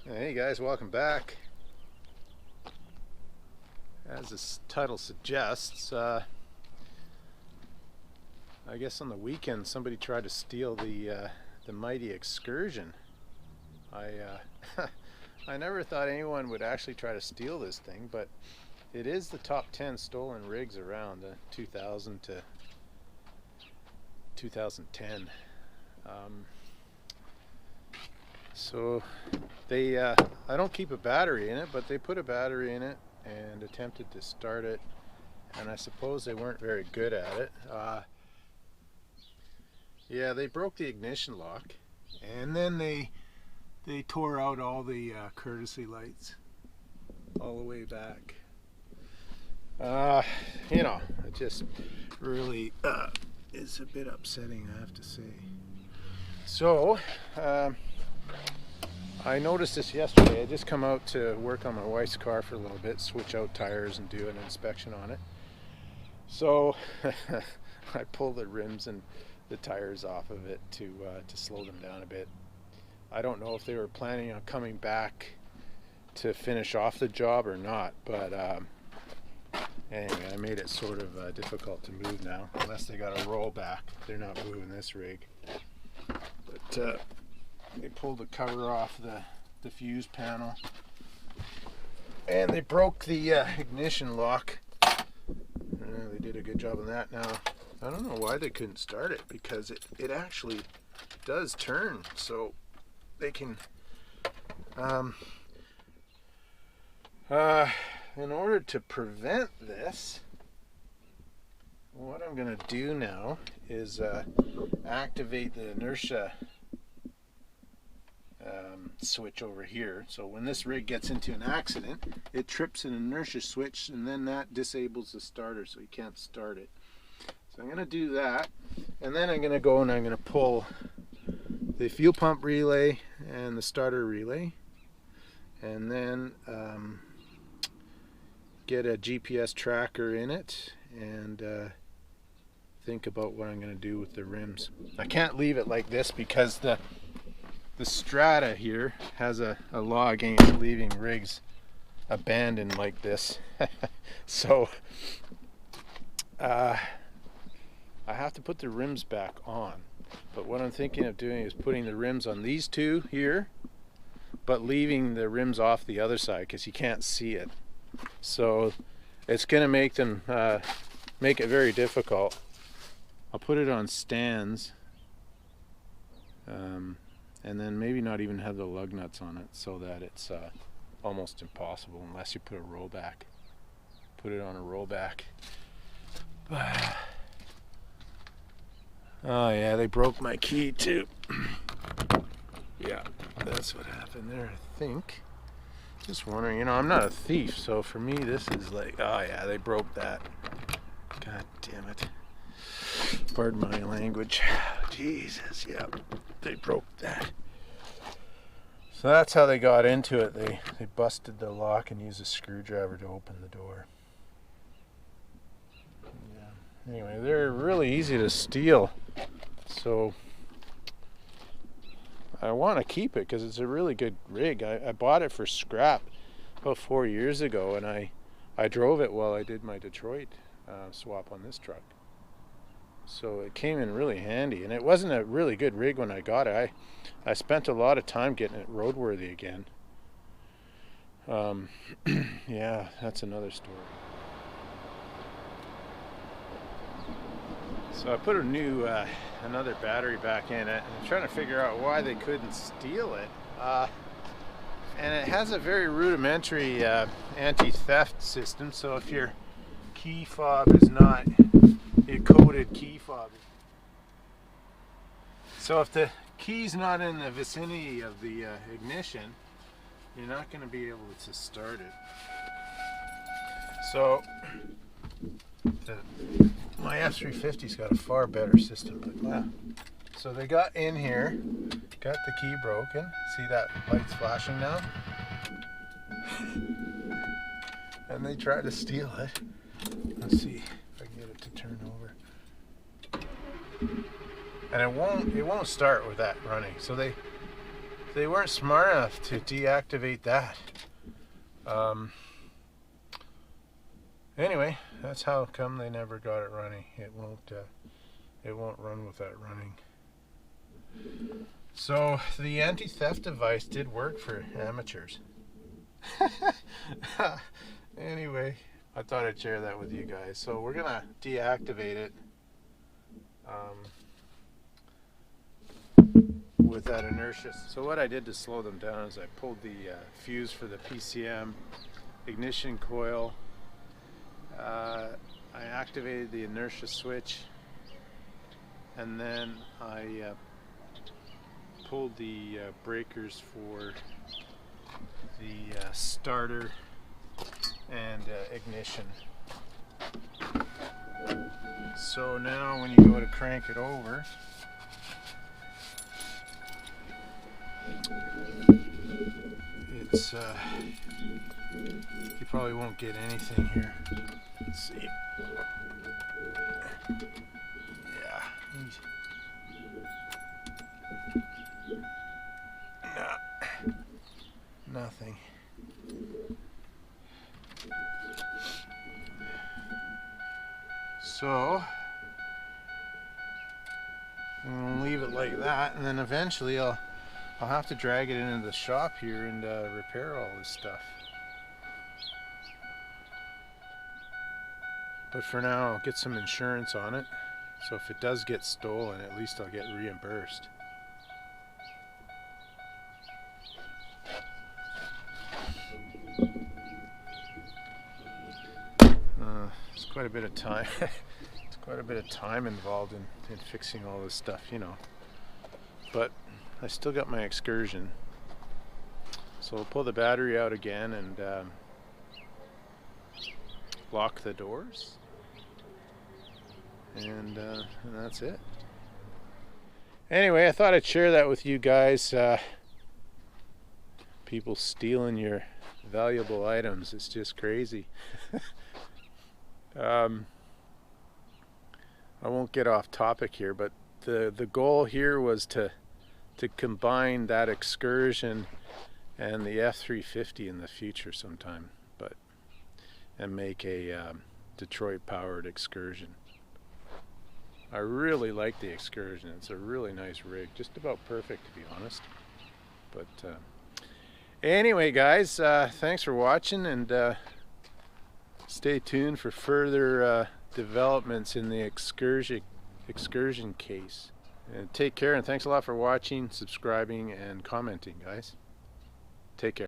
Hey guys, welcome back. As this title suggests, I guess on the weekend somebody tried to steal the mighty Excursion. I never thought anyone would actually try to steal this thing, but it is the top 10 stolen rigs around, 2000 to 2010. So they, I don't keep a battery in it, but they put a battery in it and attempted to start it, and I suppose they weren't very good at it. Yeah, they broke the ignition lock, and then they tore out all the courtesy lights all the way back. You know, it just really is a bit upsetting, I have to say. So I noticed this yesterday. I just come out to work on my wife's car for a little bit, switch out tires and do an inspection on it. So I pulled the rims and the tires off of it to slow them down a bit. I don't know if they were planning on coming back to finish off the job or not, but anyway, I made it sort of difficult to move now, unless they got a roll back. They're not moving this rig. But they pulled the cover off the fuse panel, and they broke the ignition lock. They did a good job on that. Now, I don't know why they couldn't start it, because it actually does turn, so they can in order to prevent this, what I'm going to do now is activate the inertia switch over here. So when this rig gets into an accident, it trips an inertia switch, and then that disables the starter, so you can't start it. So I'm going to do that, and then I'm going to go and I'm going to pull the fuel pump relay and the starter relay, and then get a GPS tracker in it and think about what I'm going to do with the rims. I can't leave it like this because the strata here has a law against leaving rigs abandoned like this. So I have to put the rims back on. But what I'm thinking of doing is putting the rims on these two here, but leaving the rims off the other side because you can't see it. So it's going to make them make it very difficult. I'll put it on stands, and then maybe not even have the lug nuts on it, so that it's almost impossible unless you put a rollback. Put it on a rollback. Oh yeah, they broke my key too. Yeah, that's what happened there, I think. Just wondering, you know, I'm not a thief, so for me this is like, oh yeah, they broke that. God damn it. Pardon my language. Jesus, yeah, they broke that. So that's how they got into it. They busted the lock and used a screwdriver to open the door. Yeah. Anyway, they're really easy to steal. So I want to keep it because it's a really good rig. I bought it for scrap about 4 years ago, and I drove it while I did my Detroit swap on this truck. So it came in really handy, and it wasn't a really good rig when I got it. I spent a lot of time getting it roadworthy again. Yeah, that's another story. So I put a new another battery back in it, and I'm trying to figure out why they couldn't steal it. And it has a very rudimentary anti-theft system, so if your key fob is not a coded key fob, so if the key's not in the vicinity of the ignition, you're not going to be able to start it. So my F-350's got a far better system, but wow. So they got in here, got the key broken. See that light's flashing now? And they tried to steal it. Let's see if I can get it to turn over. And it won't start with that running. So they they weren't smart enough to deactivate that. Anyway, that's how come they never got it running. It won't run with that running. So the anti-theft device did work for amateurs. Anyway, I thought I'd share that with you guys. So we're gonna deactivate it with that inertia. So what I did to slow them down is I pulled the fuse for the PCM ignition coil. I activated the inertia switch, and then I pulled the breakers for the starter and ignition. So now when you go to crank it over, it's you probably won't get anything here. Let's see. Yeah. No. Nothing. So I'm gonna leave it like that, and then eventually I'll have to drag it into the shop here and repair all this stuff. But for now, I'll get some insurance on it, so if it does get stolen, at least I'll get reimbursed. It's quite a bit of time. It's quite a bit of time involved in fixing all this stuff, you know. But I still got my Excursion, so we'll pull the battery out again and lock the doors, and that's it. Anyway, I thought I'd share that with you guys. People stealing your valuable items, it's just crazy. I won't get off topic here, but the goal here was to combine that Excursion and the F350 in the future sometime, and make a Detroit powered Excursion. I really like the Excursion. It's a really nice rig, just about perfect to be honest. But anyway guys, thanks for watching, and stay tuned for further developments in the Excursion case. And take care, and thanks a lot for watching, subscribing, and commenting, guys. Take care.